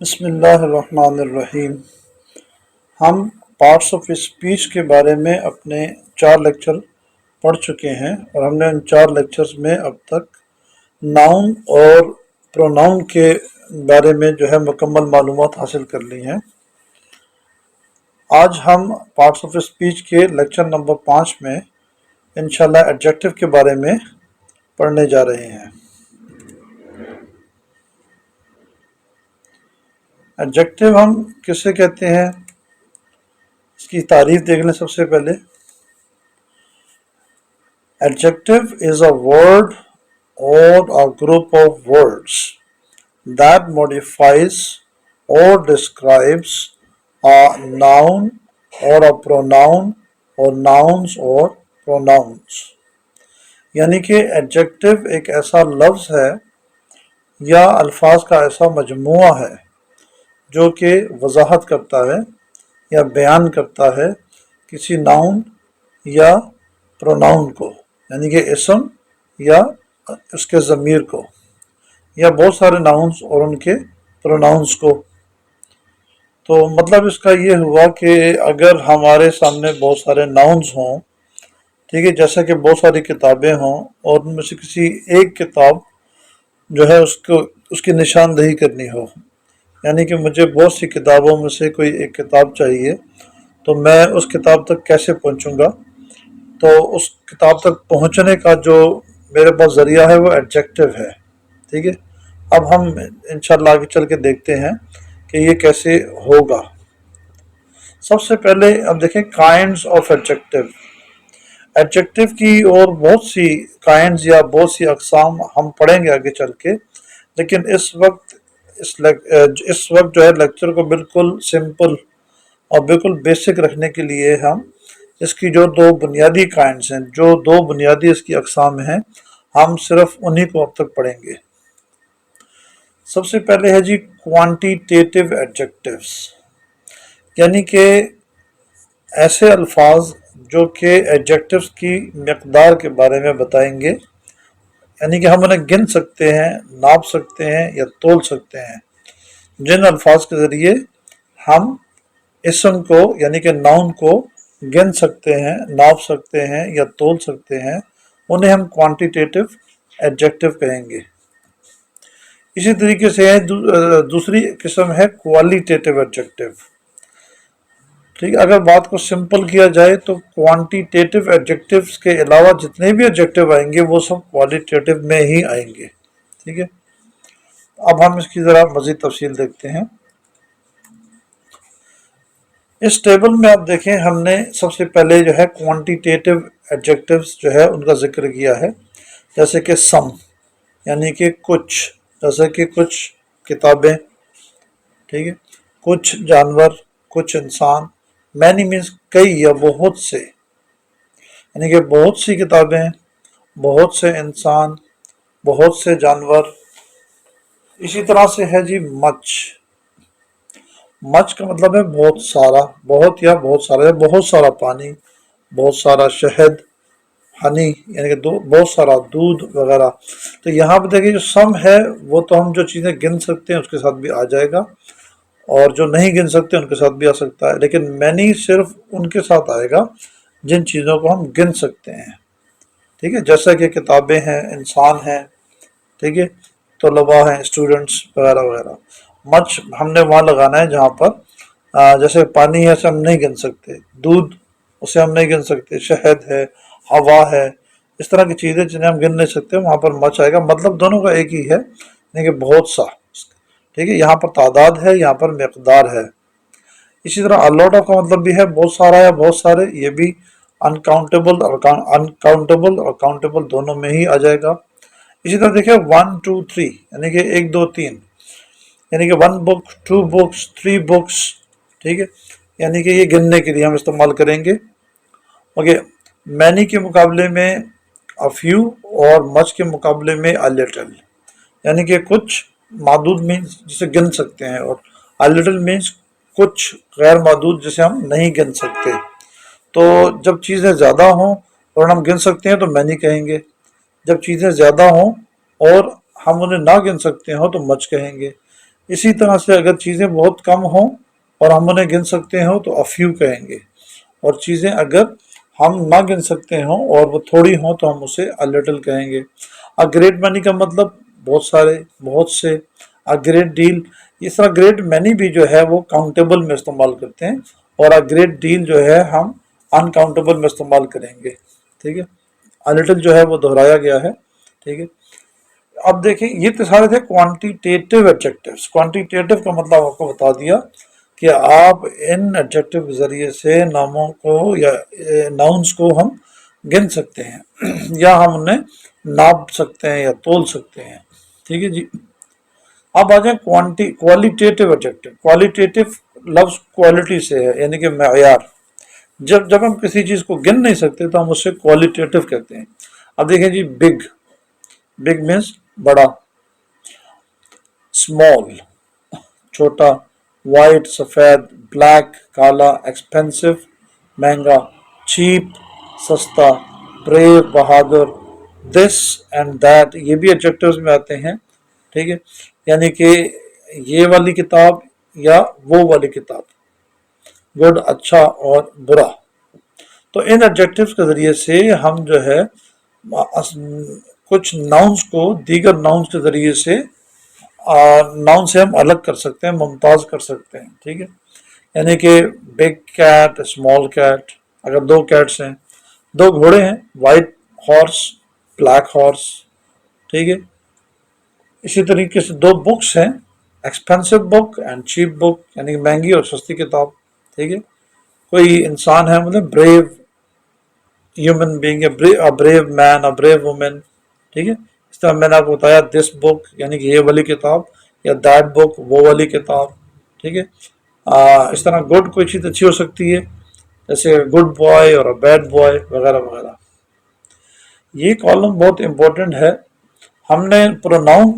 بسم اللہ الرحمن الرحیم۔ ہم پارٹس آف اسپیچ کے بارے میں اپنے 4 لیکچر پڑھ چکے ہیں اور ہم نے ان 4 لیکچرز میں اب تک ناؤن اور پروناؤن کے بارے میں مکمل معلومات حاصل کر لی ہیں۔ آج ہم پارٹس آف اسپیچ کے لیکچر نمبر 5 میں انشاءاللہ ایڈجیکٹو کے بارے میں پڑھنے جا رہے ہیں۔ ایڈجیکٹو ہم کسے کہتے ہیں، اس کی تعریف دیکھ لیں سب سے پہلے۔ Adjective is a word or a group of words that modifies or describes a noun or a pronoun or nouns or pronouns۔ یعنی کہ ایڈجیکٹو ایک ایسا لفظ ہے یا الفاظ کا ایسا مجموعہ ہے جو کہ وضاحت کرتا ہے یا بیان کرتا ہے کسی ناؤن یا پروناؤن کو، یعنی کہ اسم یا اس کے ضمیر کو، یا بہت سارے ناؤنز اور ان کے پروناؤنز کو۔ تو مطلب اس کا یہ ہوا کہ اگر ہمارے سامنے بہت سارے ناؤنز ہوں، ٹھیک ہے، جیسا کہ بہت ساری کتابیں ہوں اور ان میں سے کسی ایک کتاب اس کی نشاندہی کرنی ہو، یعنی کہ مجھے بہت سی کتابوں میں سے کوئی ایک کتاب چاہیے، تو میں اس کتاب تک کیسے پہنچوں گا؟ تو اس کتاب تک پہنچنے کا جو میرے پاس ذریعہ ہے وہ ایڈجیکٹو ہے، ٹھیک ہے۔ اب ہم انشاءاللہ آگے چل کے دیکھتے ہیں کہ یہ کیسے ہوگا۔ سب سے پہلے اب دیکھیں کائنڈز آف ایڈجیکٹو۔ ایڈجیکٹو کی اور بہت سی کائنڈز یا بہت سی اقسام ہم پڑھیں گے آگے چل کے، لیکن اس وقت لیکچر کو بالکل سمپل اور بالکل بیسک رکھنے کے لیے ہم اس کی جو 2 بنیادی کائنڈز ہیں، جو 2 بنیادی اس کی اقسام ہیں، ہم صرف انہی کو اب تک پڑھیں گے۔ سب سے پہلے ہے جی کوانٹیٹیو ایڈجیکٹیوز، یعنی کہ ایسے الفاظ جو کہ ایڈجیکٹیوز کی مقدار کے بارے میں بتائیں گے، یعنی کہ ہم انہیں گن سکتے ہیں، ناپ سکتے ہیں یا تول سکتے ہیں۔ جن الفاظ کے ذریعے ہم اسم کو یعنی کہ ناؤن کو گن سکتے ہیں، ناپ سکتے ہیں یا تول سکتے ہیں، انہیں ہم کوانٹیٹیو ایڈجیکٹیو کہیں گے۔ اسی طریقے سے دوسری قسم ہے کوالیٹیٹیو ایڈجیکٹیو، ٹھیک ہے۔ اگر بات کو سمپل کیا جائے تو کوانٹیٹیو ایڈجیکٹیوز کے علاوہ جتنے بھی ایڈجیکٹیو آئیں گے وہ سب کوالیٹیٹیو میں ہی آئیں گے، ٹھیک ہے۔ اب ہم اس کی ذرا مزید تفصیل دیکھتے ہیں۔ اس ٹیبل میں آپ دیکھیں ہم نے سب سے پہلے کوانٹیٹیو ایڈجیکٹیوز ان کا ذکر کیا ہے، جیسے کہ سم یعنی کہ کچھ، جیسے کہ کچھ کتابیں، ٹھیک ہے، کچھ جانور، کچھ انسان۔ مینی مینس کئی یا بہت سے، یعنی کہ بہت سی کتابیں، بہت سے انسان، بہت سے جانور۔ اسی طرح سے ہے جی مچ۔ مچ کا مطلب ہے بہت سارا، بہت یا بہت سارا، بہت سارا پانی، بہت سارا شہد، ہنی یعنی کہ بہت سارا دودھ وغیرہ۔ تو یہاں پہ دیکھیں جو سم ہے وہ تو ہم جو چیزیں گن سکتے ہیں اس کے ساتھ بھی آ جائے گا، اور جو نہیں گن سکتے ان کے ساتھ بھی آ سکتا ہے، لیکن مینی صرف ان کے ساتھ آئے گا جن چیزوں کو ہم گن سکتے ہیں، ٹھیک ہے، جیسا کہ کتابیں ہیں، انسان ہیں، ٹھیک ہے، طلباء ہیں، اسٹوڈنٹس وغیرہ وغیرہ۔ مچ ہم نے وہاں لگانا ہے جہاں پر جیسے پانی ہے اسے ہم نہیں گن سکتے، دودھ اسے ہم نہیں گن سکتے، شہد ہے، ہوا ہے، اس طرح کی چیزیں جنہیں ہم گن نہیں سکتے وہاں پر مچ آئے گا۔ مطلب دونوں کا ایک ہی ہے، یعنی کہ بہت سا، ٹھیک ہے۔ یہاں پر تعداد ہے، یہاں پر مقدار ہے۔ اسی طرح الاٹ آف کا مطلب بھی ہے بہت سارا یا بہت سارے، یہ بھی انکاؤنٹیبل اور کاؤنٹیبل دونوں میں ہی آ جائے گا۔ اسی طرح دیکھیں 1 2 3 یعنی کہ 1 2 3، یعنی کہ 1 book 2 books 3 books، ٹھیک ہے، یعنی کہ یہ گننے کے لیے ہم استعمال کریں گے۔ اوکے، مینی کے مقابلے میں a few اور مچ کے مقابلے میں a little، یعنی کہ کچھ معدود مینس جسے گن سکتے ہیں، اور a little مینس کچھ غیر معدود جسے ہم نہیں گن سکتے۔ تو جب چیزیں زیادہ ہوں اور ہم گن سکتے ہیں تو مینی کہیں گے، جب چیزیں زیادہ ہوں اور ہم انہیں نہ گن سکتے ہوں تو مچ کہیں گے۔ اسی طرح سے اگر چیزیں بہت کم ہوں اور ہم انہیں گن سکتے ہوں تو افیو کہیں گے، اور چیزیں اگر ہم نہ گن سکتے ہوں اور وہ تھوڑی ہوں تو ہم اسے لٹل کہیں گے۔ گریٹ مینی کا مطلب بہت سارے، بہت سے۔ گریٹ ڈیل، اس طرح گریٹ مینی بھی جو ہے وہ کاؤنٹیبل میں استعمال کرتے ہیں، اور گریٹ ڈیل جو ہے ہم انکاؤنٹیبل میں استعمال کریں گے، ٹھیک ہے۔ لٹل جو ہے وہ دہرایا گیا ہے، ٹھیک ہے۔ اب دیکھیں یہ تو سارے تھے کوانٹیٹیو ایڈجیکٹیوز۔ کوانٹیٹیو کا مطلب آپ کو بتا دیا کہ آپ ان ایڈجیکٹیو کے ذریعے سے ناموں کو یا ناؤنس کو ہم گن سکتے ہیں یا ہم انہیں ناپ سکتے ہیں یا تول سکتے ہیں، ٹھیک ہے جی۔ اب آ جائیں کوالیٹیٹیو ایڈجیکٹیو۔ کوالیٹیٹیو لفظ کوالٹی سے ہے، یعنی کہ معیار۔ جب ہم کسی چیز کو گن نہیں سکتے تو ہم اسے کوالیٹیٹیو کہتے ہیں۔ اب دیکھیں جی، بگ مینس بڑا، اسمال چھوٹا، وائٹ سفید، بلیک کالا، ایکسپینسو مہنگا، چیپ سستا، brave Bahadur, this and that یہ بھی ایڈجیکٹیوز میں آتے ہیں، ٹھیک ہے۔ یعنی کہ یہ والی کتاب یا وہ والی کتاب، گڈ اچھا اور برا۔ تو ان ایڈجیکٹیوز کے ذریعے سے ہم جو ہے کچھ ناؤنس کو دیگر ناؤنس کے ذریعے سے ناؤن سے ہم الگ کر سکتے ہیں، ممتاز کر سکتے ہیں، ٹھیک ہے۔ یعنی کہ بگ کیٹ، اسمال کیٹ، اگر دو کیٹس ہیں، دو گھوڑے ہیں، وائٹ ہارس، بلیک ہارس، ٹھیک ہے۔ اسی طریقے سے دو بکس ہیں، ایکسپینسو بک اینڈ چیپ بک، یعنی کہ مہنگی اور سستی کتاب، ٹھیک ہے۔ کوئی انسان ہے، مطلب بریو ہیومن بینگ، بریو مین، بریو وومن، ٹھیک ہے۔ اس طرح میں نے آپ کو بتایا دس بک یعنی کہ یہ والی کتاب، یا دیٹ بک وہ والی کتاب، ٹھیک ہے۔ اس طرح گڈ کوئی چیز اچھی ہو سکتی ہے، جیسے گڈ بوائے اور بیڈ بوائے وغیرہ وغیرہ۔ یہ کالم بہت امپورٹنٹ ہے، ہم نے پروناؤن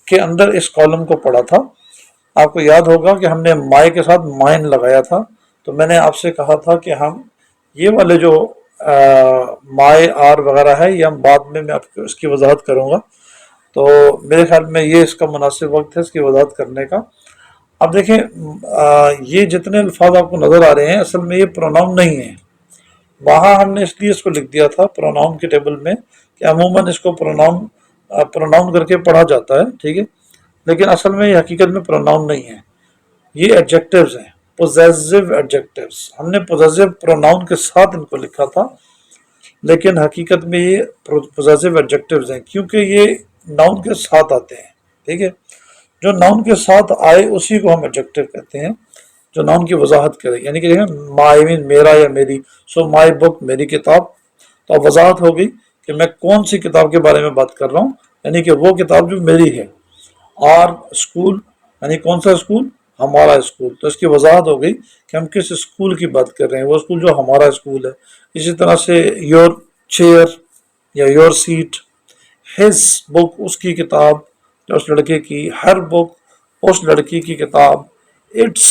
کے اندر اس کالم کو پڑھا تھا۔ آپ کو یاد ہوگا کہ ہم نے مائی کے ساتھ مائن لگایا تھا، تو میں نے آپ سے کہا تھا کہ ہم یہ والے جو مائی آر وغیرہ ہے یہ ہم بعد میں آپ کو اس کی وضاحت کروں گا، تو میرے خیال میں یہ اس کا مناسب وقت ہے اس کی وضاحت کرنے کا۔ اب دیکھیں یہ جتنے الفاظ آپ کو نظر آ رہے ہیں اصل میں یہ پروناؤن نہیں ہیں، وہاں ہم نے اس لیے اس کو لکھ دیا تھا پروناؤن کے ٹیبل میں کہ عموماً اس کو پروناؤن کر کے پڑھا جاتا ہے، ٹھیک ہے، لیکن اصل میں یہ حقیقت میں پروناؤن نہیں ہے، یہ ایڈجیکٹیوز ہیں، پوزیسو ایڈجیکٹیوز۔ ہم نے پوزیسو پروناؤن کے ساتھ ان کو لکھا تھا، لیکن حقیقت میں یہ پوزیسو ایڈجیکٹیوز ہیں کیونکہ یہ ناؤن کے ساتھ آتے ہیں، ٹھیک ہے۔ جو ناؤن کے ساتھ آئے اسی کو ہم ایڈجیکٹیو کہتے ہیں، جو ناؤن کی وضاحت کرے، یعنی کہ دیکھیں مائی مین میرا یا میری، سو مائی بک میری کتاب، تو اب وضاحت ہو گئی کہ میں کون سی کتاب کے بارے میں بات کر رہا ہوں، یعنی کہ وہ کتاب جو میری ہے۔ آر اسکول یعنی کون سا اسکول، ہمارا اسکول، تو اس کی وضاحت ہو گئی کہ ہم کس اسکول کی بات کر رہے ہیں، وہ اسکول جو ہمارا اسکول ہے۔ اسی طرح سے یور چیئر یا یور سیٹ، ہز بک اس کی کتاب یا اس لڑکے کی، ہر بک اس لڑکی کی کتاب، اٹس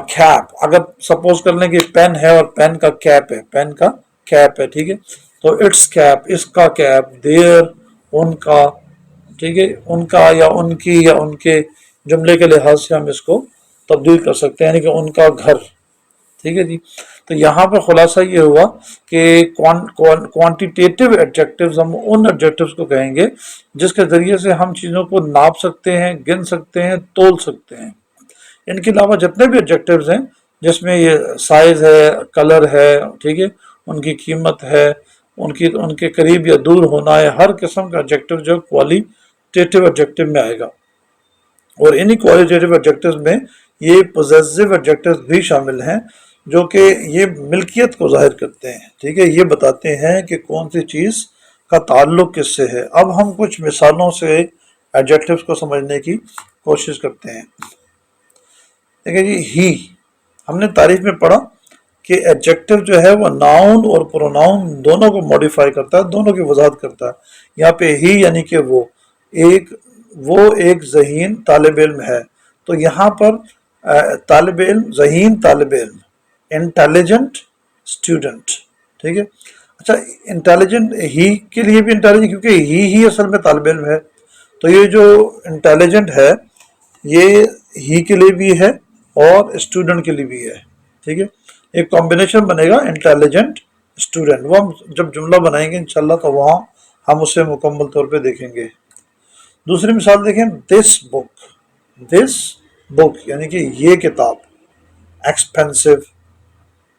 کیپ، اگر سپوز کر لیں کہ پین ہے اور پین کا کیپ ہے، پین کا کیپ ہے، ٹھیک ہے، تو اٹس کیپ، اس کا کیپ، دیئر ان کا، ٹھیک ہے، ان کا یا ان کی یا ان کے، جملے کے لحاظ سے ہم اس کو تبدیل کر سکتے ہیں، یعنی کہ ان کا گھر، ٹھیک ہے جی۔ تو یہاں پہ خلاصہ یہ ہوا کہ کوانٹیٹیو ایڈجیکٹیوز ہم ان ایڈجیکٹیوز کو کہیں گے جس کے ذریعے سے ہم چیزوں کو ناپ سکتے ہیں، گن سکتے ہیں، تول سکتے ہیں۔ ان کے علاوہ جتنے بھی ایڈجیکٹیوز ہیں جس میں یہ سائز ہے، کلر ہے، ٹھیک ہے، ان کی قیمت ہے، ان کے قریب یا دور ہونا ہے، ہر قسم کا ایڈجیکٹیو جو کوالیٹیٹیو ایڈجیکٹیو میں آئے گا۔ اور انہی کوالیٹیٹیو ایڈجیکٹیوز میں یہ پوزیسو ایڈجیکٹیوز بھی شامل ہیں جو کہ یہ ملکیت کو ظاہر کرتے ہیں، ٹھیک ہے، یہ بتاتے ہیں کہ کون سی چیز کا تعلق کس سے ہے۔ اب ہم کچھ مثالوں سے ایڈجیکٹیوز کو سمجھنے کی کوشش کرتے ہیں۔ دیکھیں جی، ہی، ہم نے تعریف میں پڑھا کہ ایڈجیکٹیو جو ہے وہ ناؤن اور پروناؤن دونوں کو موڈیفائی کرتا ہے، دونوں کی وضاحت کرتا ہے۔ یہاں پہ ہی یعنی کہ وہ ایک ذہین طالب علم ہے، تو یہاں پر طالب علم، ذہین طالب علم، انٹیلیجنٹ اسٹوڈنٹ، ٹھیک ہے۔ اچھا، انٹیلیجنٹ ہی کے لیے بھی انٹیلیجنٹ، کیونکہ ہی اصل میں طالب علم ہے، تو یہ جو انٹیلیجنٹ ہے یہ ہی کے لیے بھی ہے اور اسٹوڈنٹ کے لیے بھی ہے، ٹھیک ہے، ایک کمبینیشن بنے گا انٹیلیجنٹ اسٹوڈنٹ، وہ ہم جب جملہ بنائیں گے انشاءاللہ تو وہاں ہم اسے مکمل طور پہ دیکھیں گے۔ دوسری مثال دیکھیں، دس بک یعنی کہ یہ کتاب، ایکسپینسو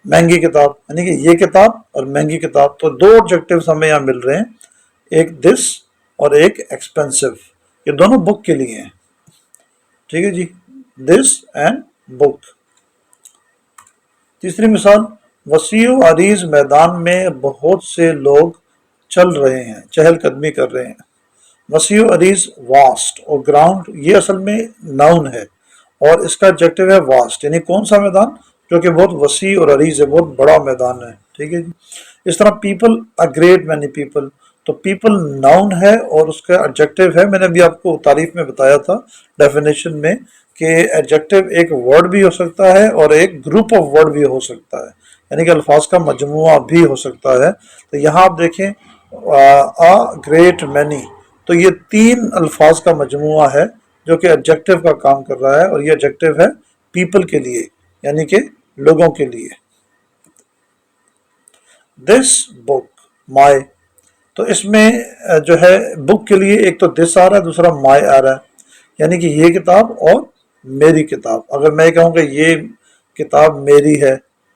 مہنگی کتاب یعنی کہ یہ کتاب اور مہنگی کتاب، تو دو آبجیکٹیوز ہمیں یہاں مل رہے ہیں، ایک دس اور ایک ایکسپینسو، یہ دونوں بک کے لیے ہیں، ٹھیک ہے جی، دس اینڈ بک۔ تیسری مثال، وسیع و عریض میدان میں بہت سے لوگ چل رہے ہیں، چہل قدمی کر رہے ہیں۔ وسیع و عریض واسٹ، اور گراؤنڈ یہ اصل میں ناؤن ہے اور اس کا ایڈجیکٹو ہے واسٹ، یعنی کون سا میدان، جو کہ بہت وسیع اور عریض ہے، بہت بڑا میدان ہے، ٹھیک ہے جی۔ اس طرح people, a great many people, تو پیپل ناؤن ہے اور اس کا ایڈجیکٹو ہے، میں نے ابھی آپ کو تعریف میں بتایا تھا ڈیفینیشن میں کہ ایڈجیکٹو ایک ورڈ بھی ہو سکتا ہے اور ایک گروپ آف ورڈ بھی ہو سکتا ہے، یعنی کہ الفاظ کا مجموعہ بھی ہو سکتا ہے۔ تو یہاں آپ دیکھیں آ گریٹ مینی، تو یہ تین الفاظ کا مجموعہ ہے جو کہ ایڈجیکٹو کا کام کر رہا ہے، اور یہ ایڈجیکٹو ہے پیپل کے لیے یعنی کہ لوگوں کے لیے۔ دس بک، مائی، تو اس میں جو ہے بک کے لیے ایک تو دس آ رہا ہے، دوسرا مائی آ رہا ہے، یعنی کہ یہ کتاب اور میری کتاب۔ اگر میں کہوں کہ یہ کتاب میری ہے،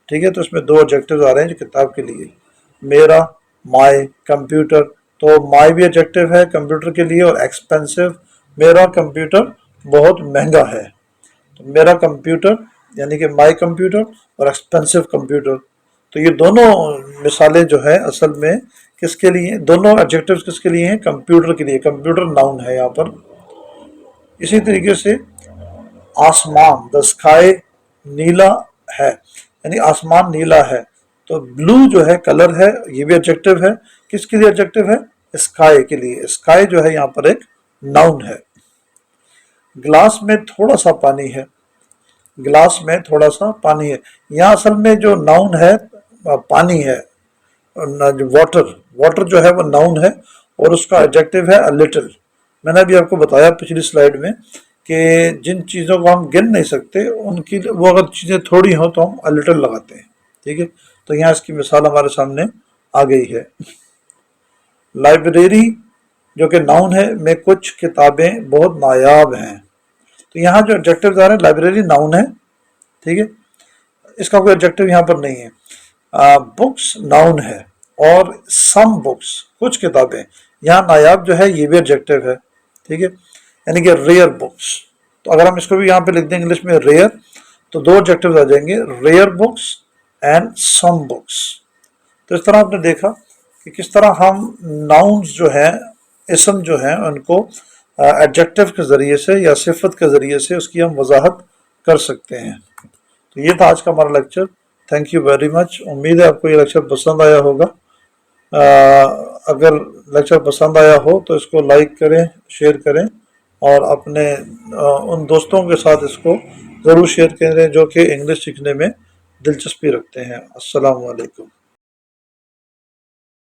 ٹھیک ہے، تو اس میں دو ایڈجیکٹیوز آ رہے ہیں جو کتاب کے لیے، میرا، مائی، کمپیوٹر، تو مائی بھی ایڈجیکٹیو ہے کمپیوٹر کے لیے، اور ایکسپینسو، میرا کمپیوٹر بہت مہنگا ہے، تو میرا کمپیوٹر یعنی کہ مائی کمپیوٹر، اور ایکسپینسو کمپیوٹر، تو یہ دونوں مثالیں جو ہیں اصل میں کس کے لیے، دونوں ایڈجیکٹیوز کس کے لیے ہیں، کمپیوٹر کے لیے، کمپیوٹر ناؤن ہے یہاں پر۔ اسی طریقے سے آسمان، دا اسکائی، نیلا ہے، یعنی آسمان نیلا ہے، تو بلو جو ہے کلر ہے، یہ بھی ایڈجیکٹیو ہے، کس کے لیے ایڈجیکٹیو ہے، اسکائی کے لیے، اسکائی جو ہے یہاں پر ایک ناؤن ہے۔ گلاس میں تھوڑا سا پانی ہے، گلاس میں تھوڑا سا پانی ہے، یہاں اصل میں جو ناؤن ہے پانی ہے، واٹر جو ہے وہ ناؤن ہے اور اس کا ایڈجیکٹیو ہے a little۔ میں نے ابھی آپ کو بتایا پچھلی سلائیڈ میں کہ جن چیزوں کو ہم گن نہیں سکتے ان کی وہ اگر چیزیں تھوڑی ہوں تو ہم a little لگاتے ہیں، ٹھیک ہے، تو یہاں اس کی مثال ہمارے سامنے آ گئی ہے۔ لائبریری جو کہ ناؤن ہے میں کچھ کتابیں بہت نایاب ہیں، تو یہاں جو ایڈجیکٹیو آ رہے ہیں، لائبریری ناؤن ہے، ٹھیک ہے، اس کا کوئی ایڈجیکٹیو یہاں پر نہیں ہے۔ بکس ناؤن ہے، اور سم بکس کچھ کتابیں، یہاں نایاب جو ہے یہ بھی ایڈجیکٹیو ہے، ٹھیک ہے، یعنی کہ ریئر بکس، تو اگر ہم اس کو بھی یہاں پہ لکھ دیں انگلش میں ریئر، تو دو ایڈجیکٹیوز آ جائیں گے، rare books and some books. تو اس طرح آپ نے دیکھا کہ کس طرح ہم ناؤنز جو ہیں، اسم جو ہیں، ان کو ایڈجیکٹیو کے ذریعے سے یا صفت کے ذریعے سے اس کی ہم وضاحت کر سکتے ہیں۔ تو یہ تھا آج کا ہمارا lecture, thank you very much, امید ہے آپ کو یہ لیکچر پسند آیا ہوگا۔ اگر لیکچر پسند آیا ہو تو اس کو لائک کریں، شیئر کریں، اور اپنے ان دوستوں کے ساتھ اس کو ضرور شیئر کریں جو کہ انگلش سیکھنے میں دلچسپی رکھتے ہیں۔ السلام علیکم۔